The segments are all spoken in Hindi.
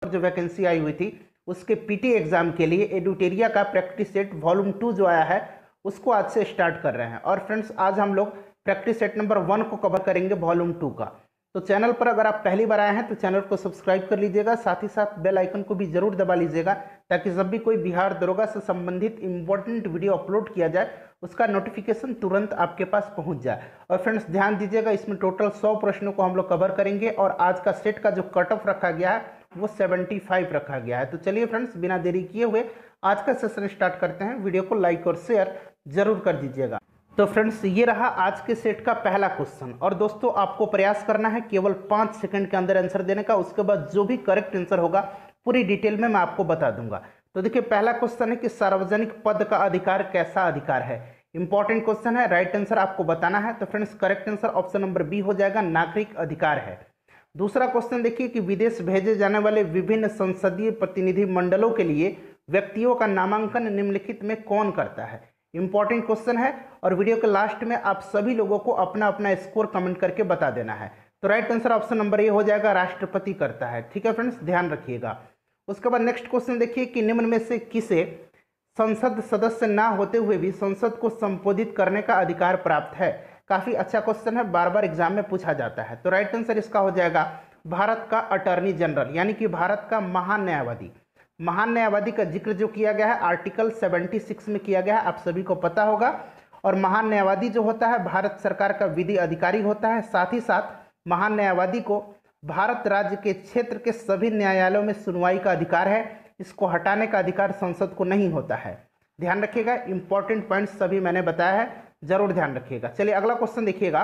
जो वैकेंसी आई हुई थी उसके पीटी एग्जाम के लिए एडुटेरिया का प्रैक्टिस सेट वॉल्यूम 2 जो आया है उसको आज से स्टार्ट कर रहे हैं। और फ्रेंड्स आज हम लोग प्रैक्टिस सेट नंबर 1 को कवर करेंगे वॉल्यूम 2 का। तो चैनल पर अगर आप पहली बार आए हैं तो चैनल को सब्सक्राइब कर लीजिएगा, साथ ही साथ बेल आइकन को भी जरूर दबा लीजिएगा ताकि जब भी कोई बिहार दरोगा से संबंधित इंपॉर्टेंट वीडियो अपलोड किया जाए उसका नोटिफिकेशन तुरंत आपके पास पहुंच जाए। और फ्रेंड्स ध्यान दीजिएगा, इसमें टोटल 100 प्रश्नों को हम लोग कवर करेंगे और आज का सेट का जो कट ऑफ रखा गया है वो 75 रखा गया है। तो चलिए फ्रेंड्स बिना देरी किए हुए आज का सेशन स्टार्ट करते हैं। वीडियो को लाइक और शेयर जरूर कर दीजिएगा। तो फ्रेंड्स ये रहा आज के सेट का पहला क्वेश्चन और दोस्तों आपको प्रयास करना है केवल 5 सेकंड के अंदर आंसर देने का। उसके बाद जो भी करेक्ट आंसर होगा पूरी डिटेल में मैं आपको बता दूंगा। तो देखिए पहला क्वेश्चन है कि सार्वजनिक पद का अधिकार कैसा अधिकार है। इंपॉर्टेंट क्वेश्चन है, राइट आंसर आपको बताना है। तो friends correct answer option number B हो जाएगा, नागरिक अधिकार है। दूसरा क्वेश्चन देखिए कि विदेश भेजे जाने वाले विभिन्न संसदीय प्रतिनिधि मंडलों के लिए व्यक्तियों का नामांकन निम्नलिखित में कौन करता है। इंपॉर्टेंट क्वेश्चन है और वीडियो के लास्ट में आप सभी लोगों को अपना अपना स्कोर कमेंट करके बता देना है। तो राइट आंसर ऑप्शन नंबर ए हो जाएगा, राष्ट्रपति करता है। ठीक है फ्रेंड्स ध्यान रखिएगा। उसके बाद नेक्स्ट क्वेश्चन देखिए कि निम्न में से किसे संसद सदस्य ना होते हुए भी संसद को संबोधित करने का अधिकार प्राप्त है। काफी अच्छा क्वेश्चन है, बार बार एग्जाम में पूछा जाता है। तो राइट आंसर इसका हो जाएगा भारत का अटॉर्नी जनरल यानी कि भारत का महान न्यायवादी। महान न्यायवादी का जिक्र जो किया गया है आर्टिकल 76 में किया गया है, आप सभी को पता होगा। और महान न्यायवादी जो होता है भारत सरकार का विधि अधिकारी होता है। साथ ही साथ महान न्यायवादी को भारत राज्य के क्षेत्र के सभी न्यायालयों में सुनवाई का अधिकार है। इसको हटाने का अधिकार संसद को नहीं होता है। ध्यान रखिएगा, इंपॉर्टेंट पॉइंट्स सभी मैंने बताया है, जरूर ध्यान रखिएगा। चलिए अगला क्वेश्चन देखिएगा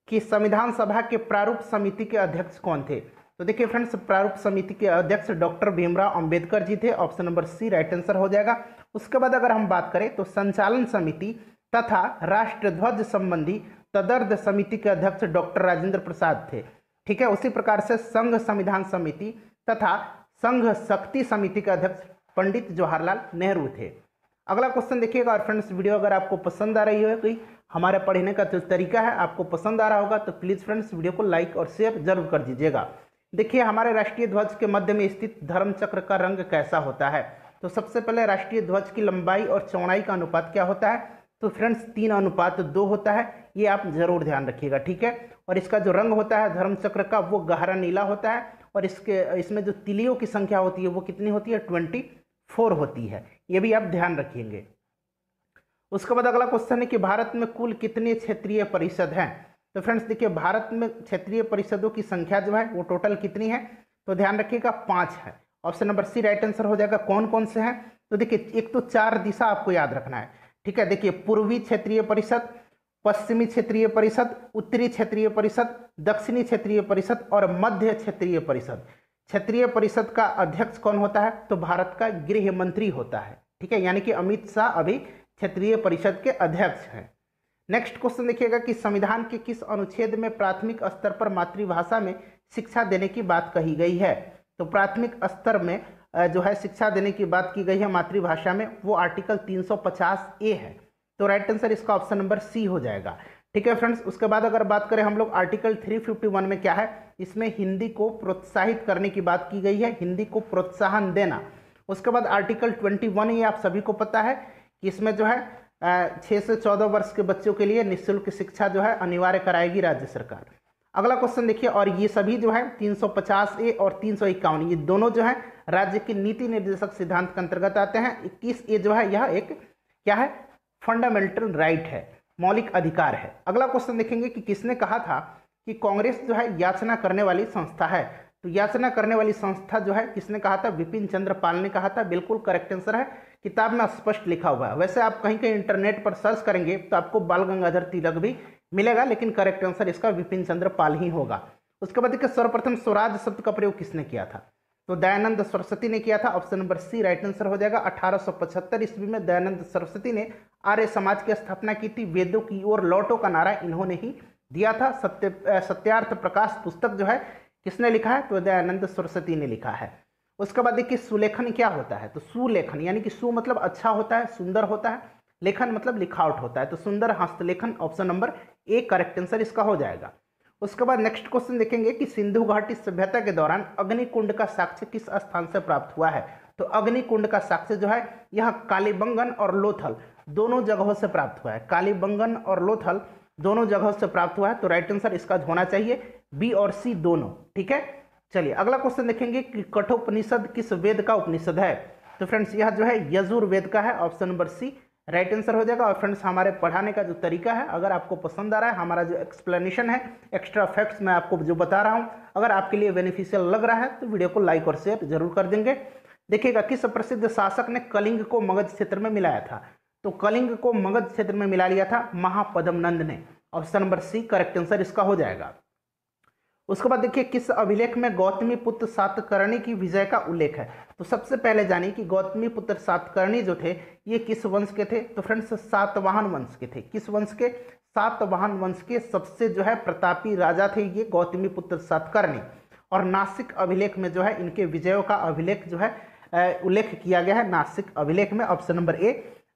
कि संविधान सभा के प्रारूप समिति के अध्यक्ष कौन थे। तो देखिए फ्रेंड्स प्रारूप समिति के अध्यक्ष डॉक्टर भीमराव अंबेडकर जी थे। Option number C right answer हो जाएगा। उसके बाद अगर हम बात करें तो संचालन समिति तथा राष्ट्रध्वज संबंधी तदर्थ समिति के अध्यक्ष डॉक्टर राजेंद्र प्रसाद थे। ठीक है, उसी प्रकार से संघ संविधान समिति तथा संघ शक्ति समिति के अध्यक्ष पंडित जवाहरलाल नेहरू थे। अगला क्वेश्चन देखिएगा। और फ्रेंड्स वीडियो अगर आपको पसंद आ रही है, कोई हमारे पढ़ने का जो तरीका है आपको पसंद आ रहा होगा तो प्लीज फ्रेंड्स वीडियो को लाइक और शेयर जरूर कर दीजिएगा। देखिए हमारे राष्ट्रीय ध्वज के मध्य में स्थित धर्म चक्र का रंग कैसा होता है। तो सबसे पहले राष्ट्रीय ध्वज की लंबाई और चौड़ाई का अनुपात क्या होता है। तो फ्रेंड्स 3:2 होता है, ये आप जरूर ध्यान रखिएगा। ठीक है, और इसका जो रंग होता है धर्म चक्र का वो गहरा नीला होता है और इसमें जो तिलियों की संख्या होती है वो कितनी होती है, 24 होती है। ये भी आप ध्यान रखेंगे। उसके बाद अगला क्वेश्चन है कि भारत में कुल कितने क्षेत्रीय परिषद हैं। तो फ्रेंड्स देखिए भारत में क्षेत्रीय परिषदों की संख्या जो है वो टोटल कितनी है। तो ध्यान रखिएगा 5 है। Option number C right answer हो जाएगा। कौन कौन से हैं। तो देखिए एक तो 4 दिशा आपको याद रखना है। ठीक है, देखिए पूर्वी क्षेत्रीय परिषद, पश्चिमी क्षेत्रीय परिषद, उत्तरी क्षेत्रीय परिषद, दक्षिणी क्षेत्रीय परिषद और मध्य क्षेत्रीय परिषद। क्षेत्रीय परिषद का अध्यक्ष कौन होता है। तो भारत का गृह मंत्री होता है। ठीक है, यानी कि अमित शाह अभी क्षेत्रीय परिषद के अध्यक्ष हैं। नेक्स्ट क्वेश्चन देखिएगा कि संविधान के किस अनुच्छेद में प्राथमिक स्तर पर मातृभाषा में शिक्षा देने की बात कही गई है। तो प्राथमिक स्तर में जो है शिक्षा देने की बात की गई है मातृभाषा में, वो आर्टिकल 350A है। तो राइट आंसर इसका ऑप्शन नंबर सी हो जाएगा। ठीक है फ्रेंड्स, उसके बाद अगर बात करें हम लोग आर्टिकल 351 में क्या है, इसमें हिंदी को प्रोत्साहित करने की बात की गई है, हिंदी को प्रोत्साहन देना। उसके बाद आर्टिकल 21 ये आप सभी को पता है कि इसमें जो है 6 से 14 वर्ष के बच्चों के लिए निःशुल्क शिक्षा जो है अनिवार्य कराएगी राज्य सरकार। अगला क्वेश्चन देखिए, और ये सभी जो है 350A और 351 ये दोनों जो है राज्य की नीति निर्देशक सिद्धांत के अंतर्गत आते हैं। 21A जो है यह एक क्या है, फंडामेंटल राइट है, मौलिक अधिकार है। अगला क्वेश्चन देखेंगे कि किसने कहा था कि कांग्रेस जो है याचना करने वाली संस्था है। तो याचना करने वाली संस्था जो है किसने कहा था, विपिन चंद्र पाल ने कहा था। बिल्कुल करेक्ट आंसर है, किताब में स्पष्ट लिखा हुआ है। वैसे आप कहीं कहीं इंटरनेट पर सर्च करेंगे तो आपको बाल गंगाधर तिलक भी मिलेगा, लेकिन करेक्ट आंसर इसका विपिन चंद्र पाल ही होगा। उसके बाद देखिए सर्वप्रथम स्वराज शब्द का प्रयोग किसने किया था। तो दयानंद सरस्वती ने किया था। Option number C right answer हो जाएगा। 1875 ईस्वी में दयानंद सरस्वती ने आर्य समाज की स्थापना की थी। वेदों की ओर लौटो का नारा इन्होंने ही दिया था। सत्यार्थ प्रकाश पुस्तक जो है किसने लिखा है, तो दयानंद सरस्वती ने लिखा है। उसके बाद देखिए सुलेखन क्या होता है। तो सुलेखन यानी कि सु मतलब अच्छा होता है, सुंदर होता है, लेखन मतलब लिखावट होता है। तो सुंदर हस्तलेखन option number A correct answer इसका हो जाएगा। उसके बाद नेक्स्ट क्वेश्चन देखेंगे कि सिंधु घाटी सभ्यता के दौरान अग्निकुंड का साक्ष्य किस स्थान से प्राप्त हुआ है। तो अग्निकुंड का साक्ष्य जो है यह कालीबंगन और लोथल दोनों जगहों से प्राप्त हुआ है। कालीबंगन और लोथल दोनों जगहों से प्राप्त हुआ है, तो राइट आंसर इसका होना चाहिए बी और सी दोनों। ठीक है, चलिए अगला क्वेश्चन देखेंगे कि कठोपनिषद किस वेद का उपनिषद है। तो फ्रेंड्स यह जो है यजुर्वेद का है, option number C right answer हो जाएगा। और फ्रेंड्स हमारे पढ़ाने का जो तरीका है, अगर आपको पसंद आ रहा है, हमारा जो एक्सप्लेनेशन है, एक्स्ट्रा फैक्ट्स मैं आपको जो बता रहा हूं, अगर आपके लिए बेनिफिशियल लग रहा है तो वीडियो को लाइक और शेयर जरूर कर देंगे। देखिएगा किस प्रसिद्ध शासक ने कलिंग को मगध क्षेत्र में मिलाया था। तो कलिंग को मगध क्षेत्र में मिला लिया था महापद्मनंद ने, option number C correct answer इसका हो जाएगा। उसके बाद देखिए किस अभिलेख में गौतमी पुत्र सातकर्णी की विजय का उल्लेख है। तो सबसे पहले जानिए कि गौतमी पुत्र सातकर्णी जो थे ये किस वंश के थे। तो फ्रेंड्स सातवाहन वंश के थे। किस वंश के? सातवाहन वंश के सबसे जो है प्रतापी राजा थे ये गौतमी पुत्र सातकर्णी। और नासिक अभिलेख में जो है इनके विजयों का अभिलेख जो है उल्लेख किया गया है नासिक अभिलेख में, option number A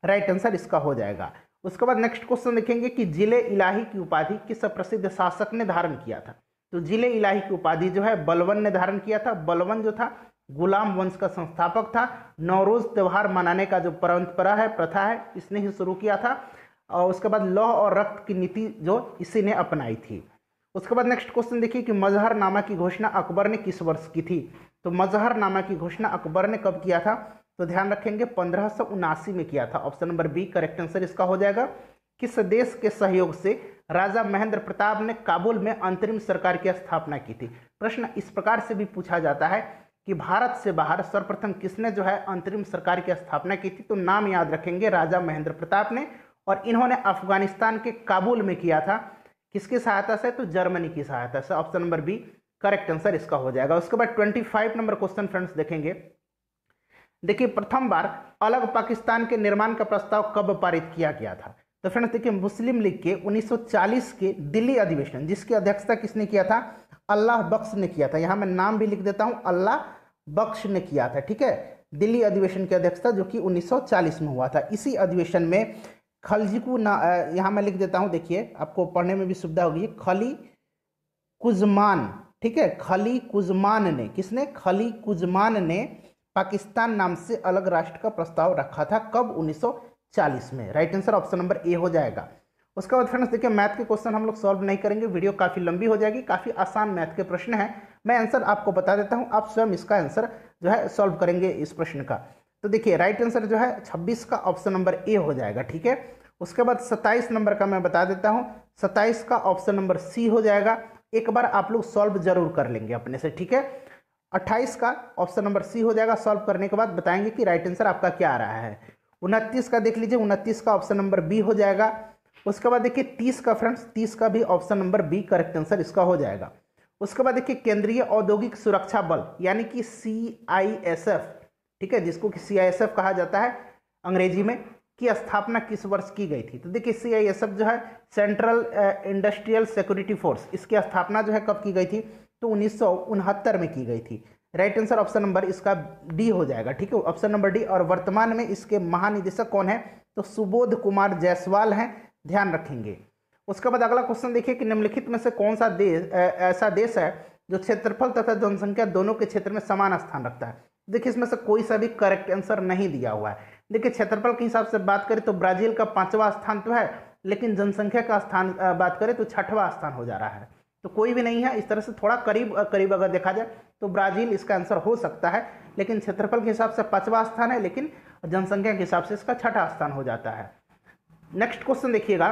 right answer इसका हो जाएगा। उसके बाद नेक्स्ट क्वेश्चन देखेंगे कि जिले इलाही की उपाधि किस प्रसिद्ध शासक ने धारण किया था। तो जिले इलाही की उपाधि जो है बलवन ने धारण किया था। बलवन जो था गुलाम वंश का संस्थापक था। नौरोज त्योहार मनाने का जो परंपरा है, प्रथा है, इसने ही शुरू किया था। और उसके बाद लौह और रक्त की नीति जो इसी ने अपनाई थी। उसके बाद नेक्स्ट क्वेश्चन देखिए कि मजहरनामा की घोषणा अकबर ने किस वर्ष की थी। तो मजहरनामा की घोषणा अकबर ने कब किया था। तो ध्यान रखेंगे 1579 में किया था, option number B correct answer इसका हो जाएगा। किस देश के सहयोग से राजा महेंद्र प्रताप ने काबुल में अंतरिम सरकार की स्थापना की थी। प्रश्न इस प्रकार से भी पूछा जाता है कि भारत से बाहर सर्वप्रथम किसने जो है अंतरिम सरकार की स्थापना की थी। तो नाम याद रखेंगे राजा महेंद्र प्रताप ने, और इन्होंने अफगानिस्तान के काबुल में किया था। किसकी सहायता से? तो जर्मनी की सहायता से, option number B correct answer इसका हो जाएगा। उसके बाद 25 नंबर क्वेश्चन फ्रेंड्स देखेंगे। देखिए प्रथम बार अलग पाकिस्तान के निर्माण का प्रस्ताव कब पारित किया गया था। तो फ्रेंड्स देखिए मुस्लिम लीग के 1940 के दिल्ली अधिवेशन, जिसकी अध्यक्षता किसने किया था? अल्लाह बख्श ने किया था। यहाँ मैं नाम भी लिख देता हूँ, अल्लाह बख्श ने किया था। ठीक है, दिल्ली अधिवेशन की अध्यक्षता जो कि 1940 में हुआ था। इसी अधिवेशन में खलजीकू यहाँ मैं लिख देता हूँ, देखिए आपको पढ़ने में भी सुविधा होगी, खली कुजमान। ठीक है, खली कुजमान ने, किसने? खली कुजमान ने पाकिस्तान नाम से अलग राष्ट्र का प्रस्ताव रखा था। कब? 1940 में। राइट आंसर ऑप्शन नंबर ए हो जाएगा। उसके बाद फ्रेंड्स देखिए मैथ के क्वेश्चन हम लोग सॉल्व नहीं करेंगे, वीडियो काफ़ी लंबी हो जाएगी। काफ़ी आसान मैथ के प्रश्न हैं, मैं आंसर आपको बता देता हूं, आप स्वयं इसका आंसर जो है सॉल्व करेंगे इस प्रश्न का। तो देखिए राइट आंसर जो है 26 का ऑप्शन नंबर ए हो जाएगा। ठीक है, उसके बाद 27 नंबर का मैं बता देता हूँ, 27 का ऑप्शन नंबर सी हो जाएगा। एक बार आप लोग सॉल्व जरूर कर लेंगे अपने से। ठीक है, 28 का ऑप्शन नंबर सी हो जाएगा। सॉल्व करने के बाद बताएंगे कि राइट आंसर आपका क्या आ रहा है। 29 का देख लीजिए, 29 का ऑप्शन नंबर बी हो जाएगा। उसके बाद देखिए 30 का फ्रेंड्स, 30 का भी option number B correct answer इसका हो जाएगा। उसके बाद देखिए केंद्रीय औद्योगिक सुरक्षा बल यानी कि CISF, ठीक है, जिसको कि CISF कहा जाता है अंग्रेजी में, की स्थापना किस वर्ष की गई थी। तो देखिए CISF जो है सेंट्रल इंडस्ट्रियल सिक्योरिटी फोर्स, इसकी स्थापना जो है कब की गई थी। तो 1969 में की गई थी। राइट आंसर ऑप्शन नंबर इसका डी हो जाएगा। ठीक है, ऑप्शन नंबर डी। और वर्तमान में इसके महानिदेशक कौन है? तो सुबोध कुमार जायसवाल हैं, ध्यान रखेंगे। उसके बाद अगला क्वेश्चन देखिए कि निम्नलिखित में से कौन सा देश ऐसा देश है जो क्षेत्रफल तथा जनसंख्या दोनों के क्षेत्र में समान स्थान रखता है। देखिए इसमें से कोई सा भी करेक्ट आंसर नहीं दिया हुआ है। देखिए क्षेत्रफल के हिसाब से बात करें तो ब्राजील का 5वां स्थान तो है, लेकिन जनसंख्या का स्थान बात करें तो 6वां स्थान हो जा रहा है। तो कोई भी नहीं है। इस तरह से थोड़ा करीब करीब अगर देखा जाए तो ब्राजील इसका आंसर हो सकता है, लेकिन क्षेत्रफल के हिसाब से 5वां स्थान है, लेकिन जनसंख्या के हिसाब से इसका 6वां स्थान हो जाता है। नेक्स्ट क्वेश्चन देखिएगा,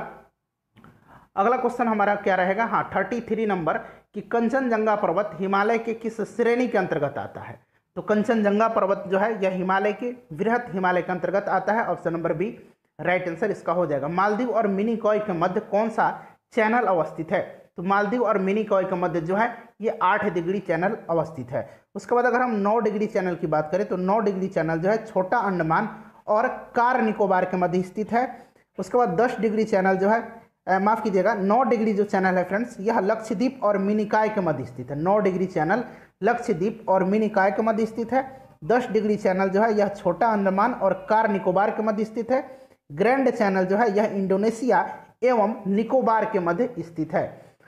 अगला क्वेश्चन हमारा क्या रहेगा। हाँ, 33 नंबर कि कंचनजंगा पर्वत हिमालय के किस श्रेणी के अंतर्गत आता है। तो कंचनजंगा पर्वत जो है यह हिमालय के वृहत हिमालय के अंतर्गत आता है। Option number B right answer इसका हो जाएगा। मालदीव और मिनिकॉय के मध्य कौन सा चैनल अवस्थित है। तो मालदीव और मिनिकॉय के मध्य जो है ये 8 डिग्री चैनल अवस्थित है। उसके बाद अगर हम 9 डिग्री चैनल की बात करें तो 9 डिग्री चैनल जो है छोटा अंडमान और कार निकोबार के मध्य स्थित है। उसके बाद 10 डिग्री चैनल जो है माफ कीजिएगा 9 डिग्री जो चैनल है फ्रेंड्स यह लक्षद्वीप और मिनिकॉय के मध्य स्थित है। 9 डिग्री चैनल लक्षद्वीप और मिनिकॉय के मध्य स्थित है। 10 डिग्री चैनल जो है यह छोटा अंडमान और कार निकोबार के मध्य स्थित है। ग्रैंड चैनल जो है यह इंडोनेशिया एवं निकोबार के मध्य स्थित है।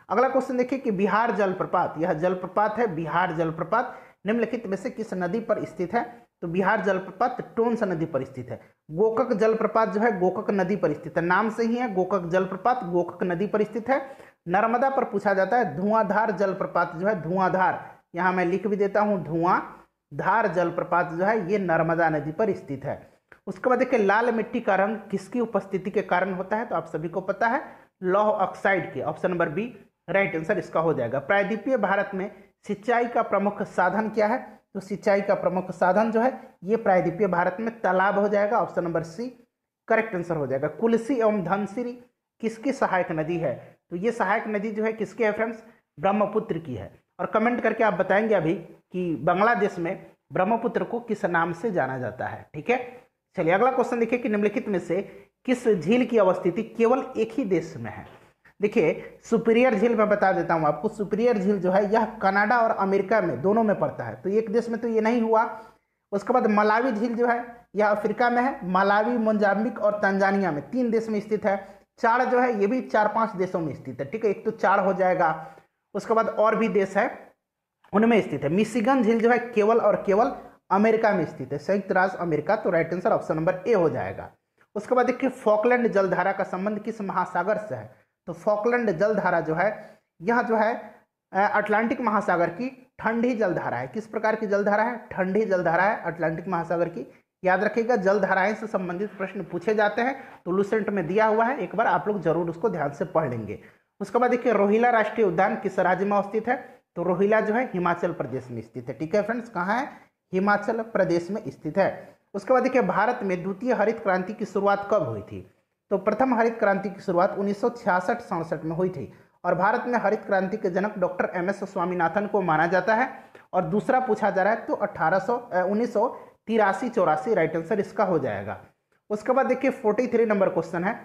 अगला क्वेश्चन देखिए कि बिहार जलप्रपात, यह जलप्रपात है बिहार जलप्रपात, निम्नलिखित में से किस नदी पर स्थित है? तो बिहार जलप्रपात टोंस नदी पर स्थित है। गोकक जलप्रपात जो है गोकक नदी पर स्थित है, नाम से ही है गोकक जलप्रपात, गोकक नदी पर स्थित है। नर्मदा पर पूछा जाता है, धुआंधार जलप्रपात जो है धुआंधार, यहाँ मैं लिख भी देता हूँ, धुआंधार जलप्रपात जो है ये नर्मदा नदी पर स्थित है। उसके बाद देखिए लाल मिट्टी का रंग किसकी उपस्थिति के कारण होता है? तो आप सभी को पता है लौह ऑक्साइड के, option number B right answer इसका हो जाएगा। प्रायद्वीपीय भारत में सिंचाई का प्रमुख साधन क्या है? तो सिंचाई का प्रमुख साधन जो है ये प्रायद्वीपीय भारत में तालाब हो जाएगा, option number C correct answer हो जाएगा। कुलसी एवं धनसिरी किसकी सहायक नदी है? तो ये सहायक नदी जो है किसकी है फ्रेंड्स? ब्रह्मपुत्र की है। और कमेंट करके आप बताएंगे अभी कि बांग्लादेश में ब्रह्मपुत्र को किस नाम से जाना जाता है। ठीक है, चलिए अगला क्वेश्चन देखिए कि निम्नलिखित में से किस झील की अवस्थिति केवल एक ही देश में है? देखिए सुपीरियर झील मैं बता देता हूं आपको, सुपीरियर झील जो है यह कनाडा और अमेरिका में दोनों में पड़ता है, तो एक देश में तो ये नहीं हुआ। उसके बाद मलावी झील जो है यह अफ्रीका में है, मलावी, मोजाम्बिक और तंजानिया में, 3 देश में स्थित है। चाड़ जो है ये भी 4-5 देशों में स्थित है। ठीक है, एक तो चाड़ हो जाएगा, उसके बाद और भी देश है उनमें स्थित है। मिशिगन झील जो है केवल और केवल अमेरिका में स्थित है, संयुक्त राज्य अमेरिका, तो राइट आंसर ऑप्शन नंबर ए हो जाएगा। उसके बाद देखिए फॉकलैंड जलधारा का संबंध किस महासागर से है? तो फॉकलैंड जलधारा जो है यह जो है अटलांटिक महासागर की ठंडी जलधारा है। किस प्रकार की जलधारा है? ठंडी जलधारा है अटलांटिक महासागर की। याद रखिएगा जलधाराएं से संबंधित प्रश्न पूछे जाते हैं, तो लूसेंट में दिया हुआ है, एक बार आप लोग जरूर उसको ध्यान से पढ़ लेंगे। उसके बाद देखिए रोहिला राष्ट्रीय उद्यान किस राज्य में अवस्थित है? तो रोहिला जो है हिमाचल प्रदेश में स्थित है। ठीक है फ्रेंड्स, कहाँ है? हिमाचल प्रदेश में स्थित है। उसके बाद देखिए भारत में द्वितीय हरित क्रांति की शुरुआत कब हुई थी? तो प्रथम हरित क्रांति की शुरुआत 1966-67 में हुई थी, और भारत में हरित क्रांति के जनक डॉक्टर एम.एस. स्वामीनाथन को माना जाता है। और दूसरा पूछा जा रहा है तो 1983-84 राइट आंसर इसका हो जाएगा। उसके बाद देखिए 43 नंबर क्वेश्चन है।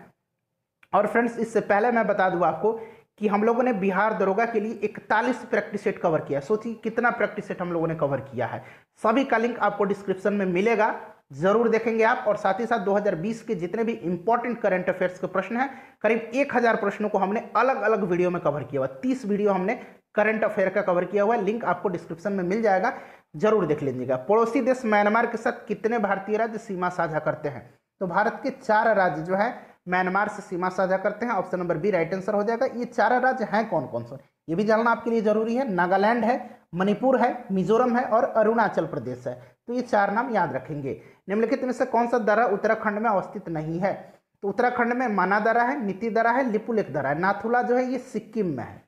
और फ्रेंड्स इससे पहले मैं बता दूं आपको कि हम लोगों ने बिहार दरोगा के लिए 41 प्रैक्टिस सेट कवर किया। सोचिए कितना प्रैक्टिस सेट हम लोगों ने कवर किया है। सभी का लिंक आपको डिस्क्रिप्शन में मिलेगा, जरूर देखेंगे आप। और साथ ही साथ 2020 के जितने भी इंपॉर्टेंट करंट अफेयर्स के प्रश्न हैं, करीब 1000 प्रश्नों को हमने अलग अलग वीडियो में कवर किया हुआ। 30 वीडियो हमने करंट अफेयर का कवर किया हुआ है, लिंक आपको डिस्क्रिप्शन में मिल जाएगा, जरूर देख लीजिएगा। पड़ोसी देश म्यांमार के साथ कितने भारतीय राज्य सीमा साझा करते हैं? तो भारत के 4 राज्य जो है म्यांमार से सीमा साझा करते हैं, option number B right answer हो जाएगा। ये 4 राज्य हैं कौन कौन से, ये भी जानना आपके लिए जरूरी है। नागालैंड है, मणिपुर है, मिजोरम है और अरुणाचल प्रदेश है। तो ये 4 नाम याद रखेंगे। निम्नलिखित में से कौन सा दर्रा उत्तराखंड में अवस्थित नहीं है? तो उत्तराखंड में माना दर्रा है, नीति दर्रा है, लिपुलेख दर्रा है। नाथुला जो है ये सिक्किम में है।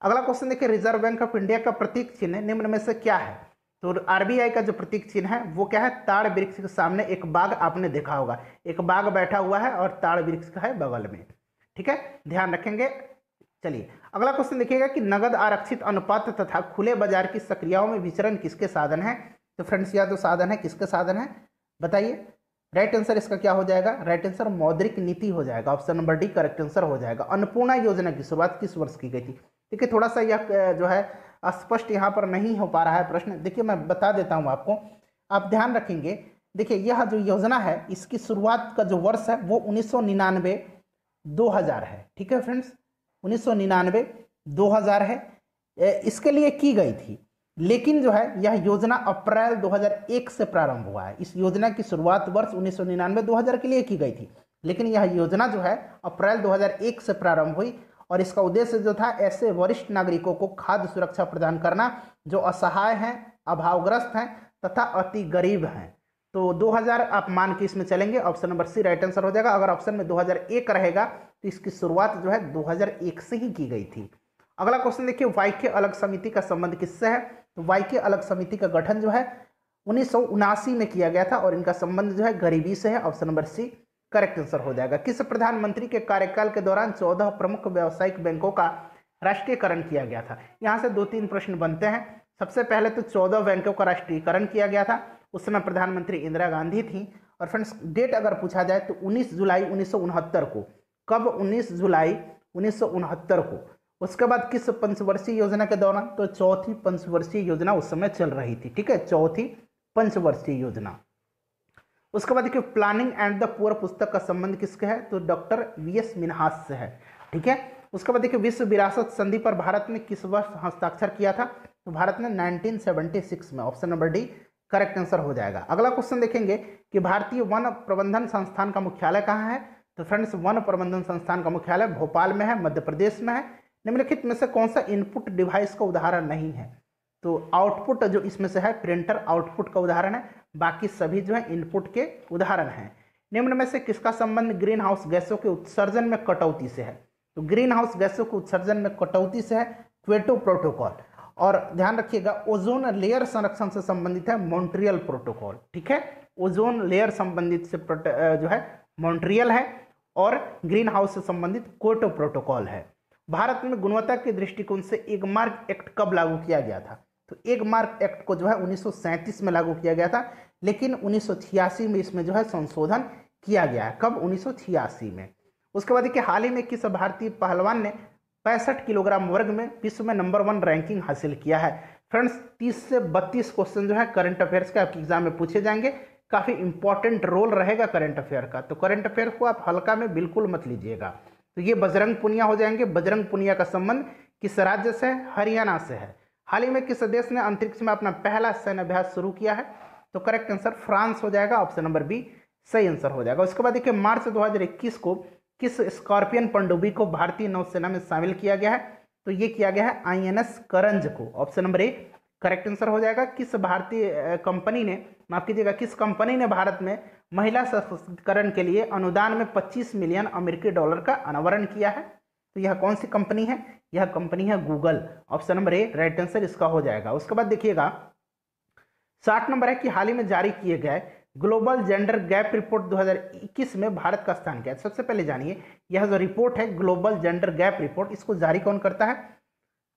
अगला क्वेश्चन देखिए रिजर्व बैंक ऑफ इंडिया का प्रतीक चिन्ह निम्न में से क्या है? तो आरबीआई का जो प्रतीक चिन्ह है वो क्या है? ताड़ वृक्ष के सामने एक बाघ, आपने देखा होगा एक बाघ बैठा हुआ है और ताड़ वृक्ष का है बगल में। ठीक है, ध्यान रखेंगे। चलिए अगला क्वेश्चन देखिएगा कि नगद आरक्षित अनुपात तथा खुले बाजार की सक्रियाओं में विचरण किसके साधन है? तो फ्रेंड्स यह जो साधन है किसके साधन है बताइए? राइट आंसर इसका क्या हो जाएगा? राइट आंसर मौद्रिक नीति हो जाएगा, option number D correct answer हो जाएगा। अन्नपूर्णा योजना की शुरुआत किस वर्ष की गई थी? देखिए थोड़ा सा यह जो है स्पष्ट यहाँ पर नहीं हो पा रहा है प्रश्न, देखिए मैं बता देता हूँ आपको, आप ध्यान रखेंगे। देखिए यह जो योजना है इसकी शुरुआत का जो वर्ष है वो 1999-2000 है। ठीक है फ्रेंड्स, 1999-2000 है, इसके लिए की गई थी। लेकिन जो है यह योजना अप्रैल 2001 से प्रारंभ हुआ है। इस योजना की शुरुआत वर्ष 1999-2000 के लिए की गई थी, लेकिन यह योजना जो है अप्रैल 2001 से प्रारंभ हुई। और इसका उद्देश्य जो था ऐसे वरिष्ठ नागरिकों को खाद्य सुरक्षा प्रदान करना जो असहाय हैं, अभावग्रस्त हैं तथा अति गरीब हैं। तो 2000 आप मान के इसमें चलेंगे, option number C right answer हो जाएगा। अगर ऑप्शन में 2001 रहेगा तो इसकी शुरुआत जो है 2001 से ही की गई थी। अगला क्वेश्चन देखिए वाईके अलग समिति का संबंध किससे है? तो वाईके अलग समिति का गठन जो है 1979 में किया गया था और इनका संबंध जो है गरीबी से है, option number C correct answer हो जाएगा। किस प्रधानमंत्री के कार्यकाल के दौरान 14 प्रमुख व्यावसायिक बैंकों का राष्ट्रीयकरण किया गया था? यहाँ से 2-3 प्रश्न बनते हैं। सबसे पहले तो 14 बैंकों का राष्ट्रीयकरण किया गया था, उस समय प्रधानमंत्री इंदिरा गांधी थी। और फ्रेंड्स डेट अगर पूछा जाए तो 19 जुलाई 1969 को। कब? 19 जुलाई 1969 को। उसके बाद किस पंचवर्षीय योजना के दौरान? तो चौथी पंचवर्षीय योजना उस समय चल रही थी। ठीक है, चौथी पंचवर्षीय योजना। उसके बाद देखिए प्लानिंग एंड द पुअर पुस्तक का संबंध किसके है? तो डॉक्टर वी.एस. मिन्हास से है। ठीक है, उसके बाद देखिए विश्व विरासत संधि पर भारत ने किस वर्ष हस्ताक्षर किया था? तो भारत ने 1976 में। Option number D correct answer हो जाएगा। अगला क्वेश्चन देखेंगे कि भारतीय वन प्रबंधन संस्थान का मुख्यालय कहाँ है? तो फ्रेंड्स वन प्रबंधन संस्थान का मुख्यालय भोपाल में है, मध्य प्रदेश में है। निम्नलिखित में से कौन सा इनपुट डिवाइस का उदाहरण नहीं है? तो आउटपुट जो इसमें से है प्रिंटर आउटपुट का उदाहरण है, बाकी सभी जो है इनपुट के उदाहरण हैं। निम्न में से किसका संबंध ग्रीन हाउस गैसों के उत्सर्जन में कटौती से है? तो ग्रीन हाउस गैसों के उत्सर्जन में कटौती से है क्योटो प्रोटोकॉल। और ध्यान रखिएगा ओजोन लेयर संरक्षण से संबंधित है मॉन्ट्रियल प्रोटोकॉल। ठीक है, ओजोन लेयर संबंधित से जो है मॉन्ट्रियल है और ग्रीन हाउस से संबंधित क्योटो प्रोटोकॉल है। भारत में गुणवत्ता के दृष्टिकोण से एगमार्क एक्ट कब लागू किया गया था? तो एगमार्क एक्ट को जो है 1937 में लागू किया गया था, लेकिन 1986 में इसमें जो है संशोधन किया गया है। कब? 1986 में। उसके बाद देखिए हाल ही में किस भारतीय पहलवान ने 65 किलोग्राम वर्ग में विश्व में नंबर 1 रैंकिंग हासिल किया है? फ्रेंड्स 30 से 32 क्वेश्चन जो है करंट अफेयर्स के आपके एग्जाम में पूछे जाएंगे। काफी इंपॉर्टेंट रोल रहेगा करंट अफेयर का, तो करंट अफेयर को आप हल्का में बिल्कुल मत लीजिएगा। तो ये बजरंग पुनिया हो जाएंगे। बजरंग पुनिया का संबंध किस राज्य से है? हरियाणा से है। हाल ही में किस देश ने अंतरिक्ष में अपना पहला सैन्य अभ्यास शुरू किया है? तो करेक्ट आंसर फ्रांस हो जाएगा। ऑप्शन नंबर बी सही आंसर हो जाएगा। उसके बाद देखिए मार्च 2021 को किस स्कॉर्पियन पनडुब्बी को भारतीय नौसेना में शामिल किया गया है? तो ये किया गया है INS करंज को। Option number A correct answer हो जाएगा। किस भारतीय कंपनी ने, माफ कीजिएगा, किस कंपनी ने भारत में महिला सशक्तिकरण के लिए अनुदान में 25 मिलियन अमेरिकी डॉलर का अनावरण किया है? तो यह कौन सी कंपनी है? यह कंपनी है Google. Option number A right answer इसका हो जाएगा। उसके बाद देखिएगा 60 नंबर है कि हाल ही में जारी किए गए ग्लोबल जेंडर गैप रिपोर्ट 2021 में भारत का स्थान क्या है? सबसे पहले जानिए यह जो रिपोर्ट है ग्लोबल जेंडर गैप रिपोर्ट, इसको जारी कौन करता है?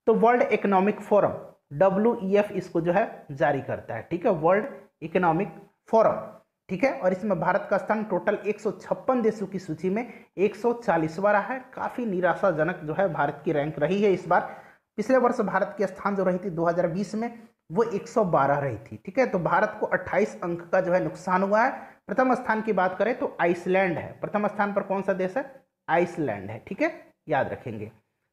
तो वर्ल्ड इकोनॉमिक फोरम WEF इसको जो है जारी करता है। ठीक है, वर्ल्ड इकोनॉमिक फोरम। ठीक है, और इसमें भारत का स्थान टोटल 156 देशों की सूची में 140वां रहा है। काफी निराशाजनक जो है भारत की रैंक रही है इस बार। पिछले वर्ष भारत की स्थान जो रही थी 2020 में वो 112 रही थी। ठीक है, तो भारत को 28 अंक का जो है नुकसान हुआ है। प्रथम स्थान की बात करें तो आइसलैंड है। प्रथम स्थान पर कौन सा देश है? आइसलैंड है। ठीक है, याद रखेंगे।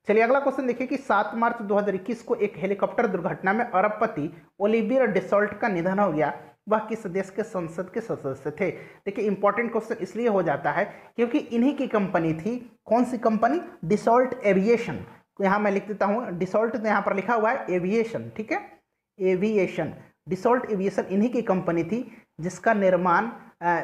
चलिए अगला क्वेश्चन देखिए कि 7 मार्च 2021 को एक हेलीकॉप्टर दुर्घटना में अरबपति ओलिवियर डिसॉल्ट का निधन हो गया। वह किस देश के संसद के सदस्य थे? देखिए इंपॉर्टेंट क्वेश्चन इसलिए हो जाता है क्योंकि इन्हीं की कंपनी थी। कौन सी कंपनी? Dassault aviation. यहाँ मैं लिख देता हूँ, डिसॉल्ट यहाँ पर लिखा हुआ है एविएशन। ठीक है, एविएशन, डिसॉल्ट एविएशन इन्हीं की कंपनी थी जिसका निर्माण,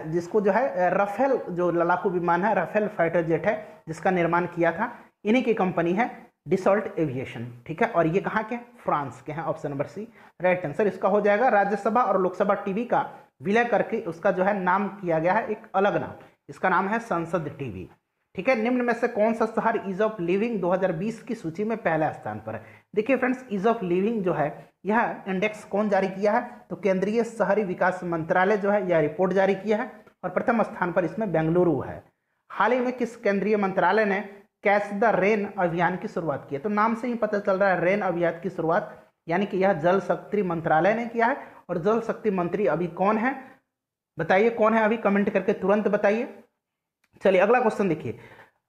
जिसको जो है राफेल जो लड़ाकू विमान है, राफेल फाइटर जेट है, जिसका निर्माण किया था, इन्हीं की कंपनी है डिसॉल्ट एविएशन। ठीक है, और ये कहाँ के? फ्रांस के हैं। Option number C right answer इसका हो जाएगा। राज्यसभा और लोकसभा टीवी का विलय करके उसका जो है नाम किया गया है एक अलग नाम, इसका नाम है संसद टीवी। ठीक है, निम्न में से कौन सा शहर ईज ऑफ लिविंग 2020 की सूची में पहला स्थान पर है? देखिए फ्रेंड्स ईज ऑफ लिविंग जो है यह इंडेक्स कौन जारी किया है? तो केंद्रीय शहरी विकास मंत्रालय जो है यह रिपोर्ट जारी किया है और प्रथम स्थान पर इसमें बेंगलुरु है। हाल ही में किस केंद्रीय मंत्रालय ने कैच द रेन अभियान की शुरुआत की है? तो नाम से ही पता चल रहा है रेन अभियान की शुरुआत यानी कि यह जल शक्ति मंत्रालय ने किया है। और जल शक्ति मंत्री अभी कौन है? बताइए कौन है अभी, कमेंट करके तुरंत बताइए। चलिए अगला क्वेश्चन देखिए।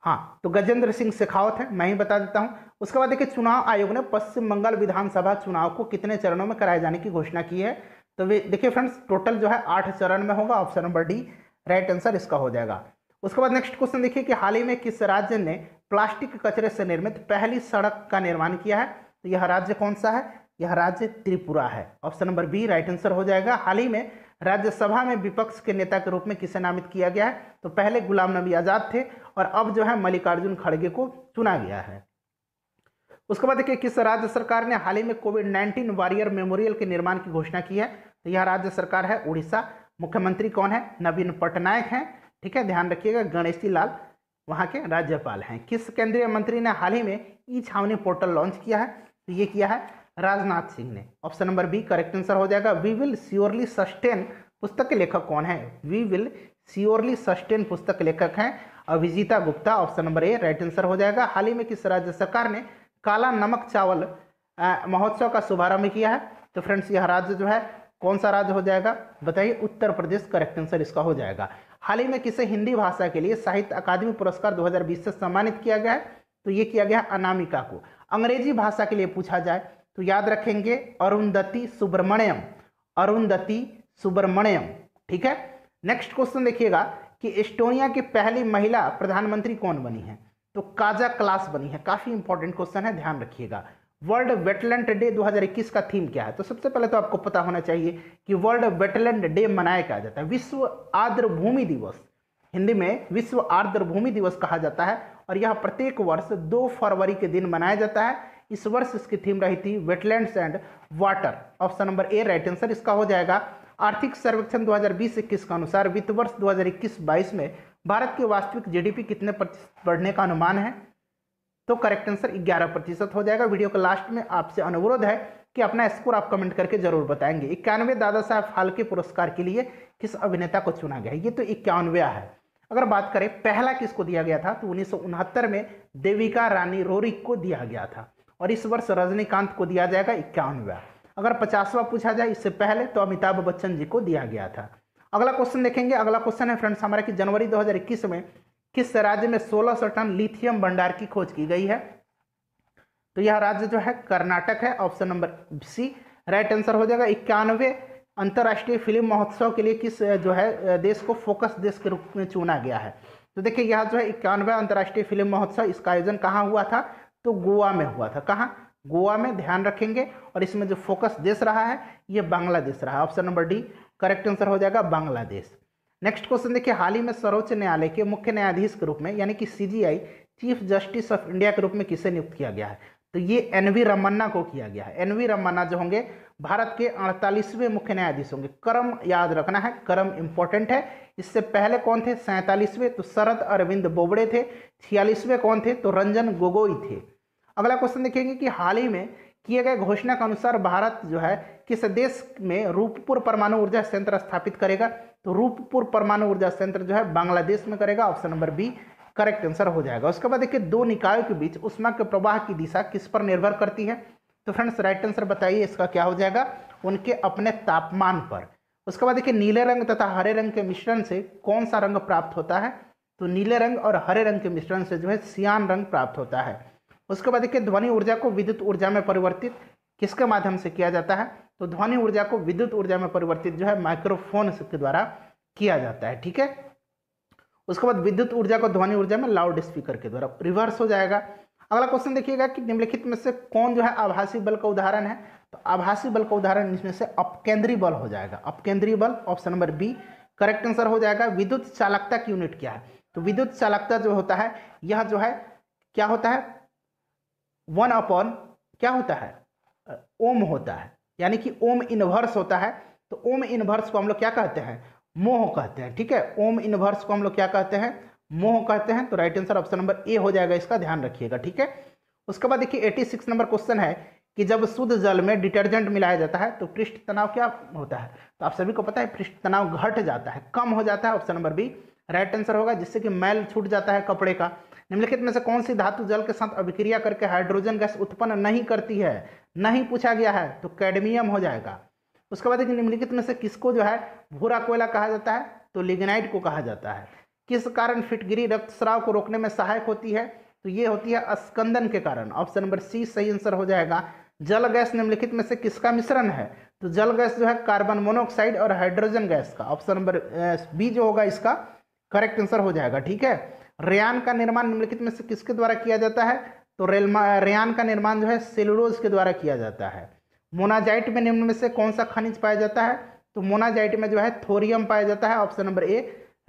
हाँ, तो गजेंद्र सिंह शेखावत है, मैं ही बता देता हूं। उसके बाद देखिए चुनाव आयोग ने पश्चिम बंगाल विधानसभा चुनाव को कितने चरणों में कराए जाने की घोषणा की है? तो देखिए फ्रेंड्स टोटल जो है 8 चरण में होगा। Option number D right answer इसका हो जाएगा। उसके बाद नेक्स्ट क्वेश्चन देखिए कि हाल ही में किस राज्य ने प्लास्टिक कचरे से निर्मित पहली सड़क का निर्माण किया है? तो यह राज्य कौन सा है? यह राज्य त्रिपुरा है। Option number B right answer हो जाएगा। हाल ही में राज्यसभा में विपक्ष के नेता के रूप में किसे नामित किया गया है? तो पहले गुलाम नबी आजाद थे और अब जो है मल्लिकार्जुन खड़गे को चुना गया है। उसके बाद देखिए किस राज्य सरकार ने हाल ही में कोविड-19 वॉरियर मेमोरियल के निर्माण की घोषणा की है? तो यह राज्य सरकार है उड़ीसा। मुख्यमंत्री कौन है? नवीन पटनायक हैं। ठीक है, ध्यान रखिएगा। गणेशी लाल वहां के राज्यपाल हैं। किस केंद्रीय मंत्री ने हाल ही में ई छावनी पोर्टल लॉन्च किया है? तो ये किया है राजनाथ सिंह ने। Option number B correct answer हो जाएगा। वी विल श्योरली सस्टेन पुस्तक के लेखक कौन है? वी विल श्योरली सस्टेन पुस्तक के लेखक हैं Abhijita Gupta. Option number A right answer हो जाएगा। हाल ही में किस राज्य सरकार ने काला नमक चावल महोत्सव का शुभारंभ किया है? तो फ्रेंड्स यह राज्य जो है कौन सा राज्य हो जाएगा? बताइए। उत्तर प्रदेश करेक्ट आंसर इसका हो जाएगा। हाल ही में किसे हिंदी भाषा के लिए साहित्य अकादमी पुरस्कार 2020 से सम्मानित किया गया है? तो ये किया गया अनामिका को। अंग्रेजी भाषा के लिए पूछा जाए तो याद रखेंगे अरुंधति सुब्रमण्यम, अरुंधति सुब्रमण्यम, ठीक है। नेक्स्ट क्वेश्चन देखिएगा कि एस्टोनिया की पहली महिला प्रधानमंत्री कौन बनी है, तो काजा क्लास बनी है। काफी इंपॉर्टेंट क्वेश्चन है, ध्यान रखिएगा। वर्ल्ड वेटलैंड डे 2021 का थीम क्या है, तो सबसे पहले तो आपको पता होना चाहिए कि वर्ल्ड वेटलैंड डे मनाया क्या जाता है, विश्व आर्द्र भूमि दिवस, हिंदी में विश्व आर्द्र भूमि दिवस कहा जाता है, और यह प्रत्येक वर्ष 2 फरवरी के दिन मनाया जाता है। इस वर्ष इसकी थीम रही थी wetlands and water. Option number A right answer इसका हो जाएगा। आर्थिक सर्वेक्षण 2020-21 के अनुसार वित्त वर्ष 2021-22 में भारत की वास्तविक जीडीपी कितने प्रतिशत बढ़ने का अनुमान है, तो करेक्ट आंसर 11% हो जाएगा। वीडियो के लास्ट में आपसे अनुरोध है कि अपना स्कोर आप कमेंट करके जरूर बताएंगे। 91वें दादा साहब फाल्के पुरस्कार के लिए किस अभिनेता को चुना गया है, ये तो 91वां है। अगर बात करें पहला किसको दिया गया था, तो 1969 में देविका रानी रोरिक को दिया गया था, और इस वर्ष रजनीकांत को दिया जाएगा 91वां। अगर 50वां पूछा जाए इससे पहले, तो अमिताभ बच्चन जी को दिया गया था। अगला क्वेश्चन देखेंगे। अगला क्वेश्चन है फ्रेंड्स हमारा कि जनवरी 2021 में किस राज्य में 1600 टन लिथियम भंडार की खोज की गई है, तो यह राज्य जो है कर्नाटक है। Option number C right answer हो जाएगा। 91वें अंतर्राष्ट्रीय फिल्म महोत्सव के लिए किस जो है देश को फोकस देश के रूप में चुना गया है, तो देखिए यह जो है 91वां अंतर्राष्ट्रीय फिल्म महोत्सव, इसका आयोजन कहाँ हुआ था, तो गोवा में हुआ था। कहाँ, गोवा में, ध्यान रखेंगे। और इसमें जो फोकस देश रहा है ये बांग्लादेश रहा है। Option number D correct answer हो जाएगा बांग्लादेश। नेक्स्ट क्वेश्चन देखिए, हाल ही में सर्वोच्च न्यायालय के मुख्य न्यायाधीश के रूप में यानी कि CGI chief justice of India के रूप में किसे नियुक्त किया गया है, तो ये एनवी रमन्ना को किया गया है। एनवी रमन्ना जो होंगे भारत के 48वें मुख्य न्यायाधीश होंगे। क्रम याद रखना है, क्रम इंपॉर्टेंट है। इससे पहले कौन थे, 47वें, तो शरद अरविंद बोबड़े थे। 46वें कौन थे, तो रंजन गोगोई थे। अगला क्वेश्चन देखेंगे कि हाल ही में किए गए घोषणा के अनुसार भारत जो है किस देश में रूपपुर परमाणु ऊर्जा संयंत्र स्थापित करेगा, तो रूपपुर परमाणु ऊर्जा संयंत्र जो है बांग्लादेश में करेगा। Option number B correct answer हो जाएगा। उसके बाद देखिए, दो निकायों के बीच ऊष्मा के प्रवाह की दिशा किस पर निर्भर करती है, तो फ्रेंड्स राइट आंसर बताइए इसका क्या हो जाएगा, उनके अपने तापमान पर। उसके बाद देखिए, नीले रंग तथा हरे रंग के मिश्रण से कौन सा रंग प्राप्त होता है, तो नीले रंग और हरे रंग के मिश्रण से जो है सियान रंग प्राप्त होता है। उसके बाद देखिए, ध्वनि ऊर्जा को विद्युत ऊर्जा में परिवर्तित किसके माध्यम से किया जाता है, तो ध्वनि ऊर्जा को विद्युत ऊर्जा में परिवर्तित जो है माइक्रोफोन के द्वारा किया जाता है, ठीक है। उसके बाद विद्युत ऊर्जा को ध्वनि ऊर्जा में लाउड स्पीकर के द्वारा रिवर्स हो जाएगा। अगला क्वेश्चन देखिएगा कि निम्नलिखित में से कौन जो है आभासी बल का उदाहरण है, तो आभासी बल का उदाहरण इसमें से अपकेंद्री बल हो जाएगा। अपकेंद्री बल option number B correct answer हो जाएगा। विद्युत चालकता की यूनिट क्या है, तो विद्युत चालकता जो होता है यह जो है क्या होता है, 1 अपॉन क्या होता है, ओम होता है, यानी कि ओम इनवर्स होता है। तो ओम इनवर्स को हम लोग क्या कहते हैं, मोह कहते हैं, ठीक है। ओम इनवर्स को हम लोग क्या कहते हैं, मोह कहते हैं। तो राइट आंसर ऑप्शन नंबर ए हो जाएगा, इसका ध्यान रखिएगा, ठीक है। उसके बाद देखिए 86 नंबर क्वेश्चन है कि जब शुद्ध जल में डिटर्जेंट मिलाया जाता है तो पृष्ठ तनाव क्या होता है, तो आप सभी को पता है पृष्ठ तनाव घट जाता है, कम हो जाता है। Option number B right answer होगा, जिससे कि मैल छूट जाता है कपड़े का। निम्नलिखित में से कौन सी धातु जल के साथ अभिक्रिया करके हाइड्रोजन गैस उत्पन्न नहीं करती है, नहीं पूछा गया है, तो कैडमियम हो जाएगा। उसके बाद देखिए, निम्नलिखित में से किसको जो है भूरा कोयला कहा जाता है, तो लिग्नाइट को कहा जाता है। किस कारण फिटगिरी रक्तस्राव को रोकने में सहायक होती है, तो ये होती है स्कंदन के कारण। ऑप्शन नंबर सी सही आंसर हो जाएगा। जल गैस निम्नलिखित में से किसका मिश्रण है, तो जल गैस जो है कार्बन मोनोऑक्साइड और हाइड्रोजन गैस का। ऑप्शन नंबर बी जो होगा इसका करेक्ट आंसर हो जाएगा, ठीक है। रेयान का निर्माण निम्नलिखित में से किसके द्वारा किया जाता है, तो रेयान का निर्माण जो है सेलुलोज के द्वारा किया जाता है। मोनाजाइट में निम्न में से कौन सा खनिज पाया जाता है, तो मोनाजाइट में जो है थोरियम पाया जाता है। Option number A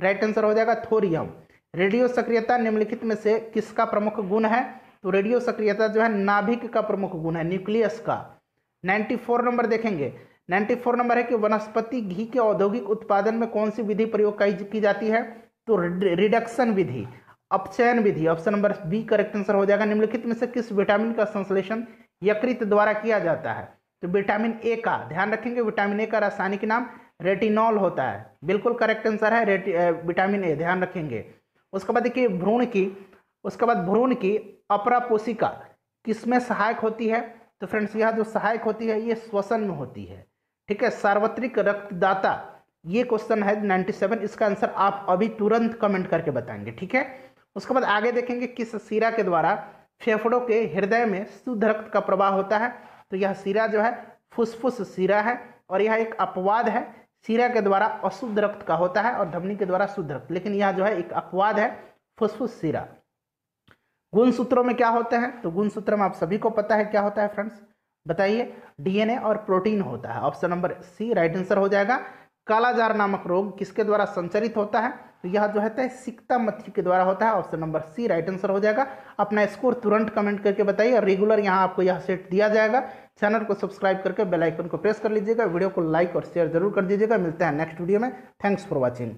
right answer हो जाएगा, थोरियम। रेडियो सक्रियता निम्नलिखित में से किसका प्रमुख गुण है, तो रेडियो सक्रियता जो है नाभिक का प्रमुख गुण है, न्यूक्लियस का। 94 नंबर देखेंगे, 94 नंबर है कि वनस्पति घी के औद्योगिक उत्पादन में कौन सी विधि प्रयोग की जाती है, तो रिडक्शन विधि, अपचयन विधि। Option number B correct answer हो जाएगा। निम्नलिखित में से किस विटामिन का संश्लेषण यकृत द्वारा किया जाता है, तो विटामिन ए का। ध्यान रखेंगे विटामिन ए का रासायनिक नाम रेटिनॉल होता है, बिल्कुल करेक्ट आंसर है विटामिन ए, ध्यान रखेंगे। उसके बाद देखिए भ्रूण की अपरापोषिका किसमें सहायक होती है, तो फ्रेंड्स यह जो सहायक होती है ये श्वसन में होती है, ठीक है। सार्वत्रिक रक्तदाता, ये क्वेश्चन है 97, इसका आंसर आप अभी तुरंत कमेंट करके बताएंगे, ठीक है। उसके बाद आगे देखेंगे किस शिरा के द्वारा फेफड़ों के हृदय में शुद्ध रक्त का प्रवाह होता है। तो यह शिरा जो है फुसफुस शिरा है और यह एक अपवाद है। शिरा के द्वारा अशुद्ध रक्त का होता है और धमनी के द्वारा शुद्ध रक्त, लेकिन यह जो है एक अपवाद है, फुसफुस शिरा। गुणसूत्रों में क्या होते हैं? तो गुणसूत्र में आप सभी को पता है क्या होता है फ्रेंड्स, बताइए। डीएनए और प्रोटीन होता है। Option number C right answer हो जाएगा। कालाजार नामक रोग किसके द्वारा संचरित होता है? तो यह जो है सिक्ता मच्छी के द्वारा होता है। Option number C right answer हो जाएगा। अपना स्कोर तुरंत कमेंट करके बताइए और रेगुलर यहाँ आपको यह सेट दिया जाएगा। चैनल को सब्सक्राइब करके बेल आइकन को प्रेस कर लीजिएगा। वीडियो को लाइक और शेयर जरूर कर दीजिएगा। मिलते हैं नेक्स्ट वीडियो में। Thanks for watching.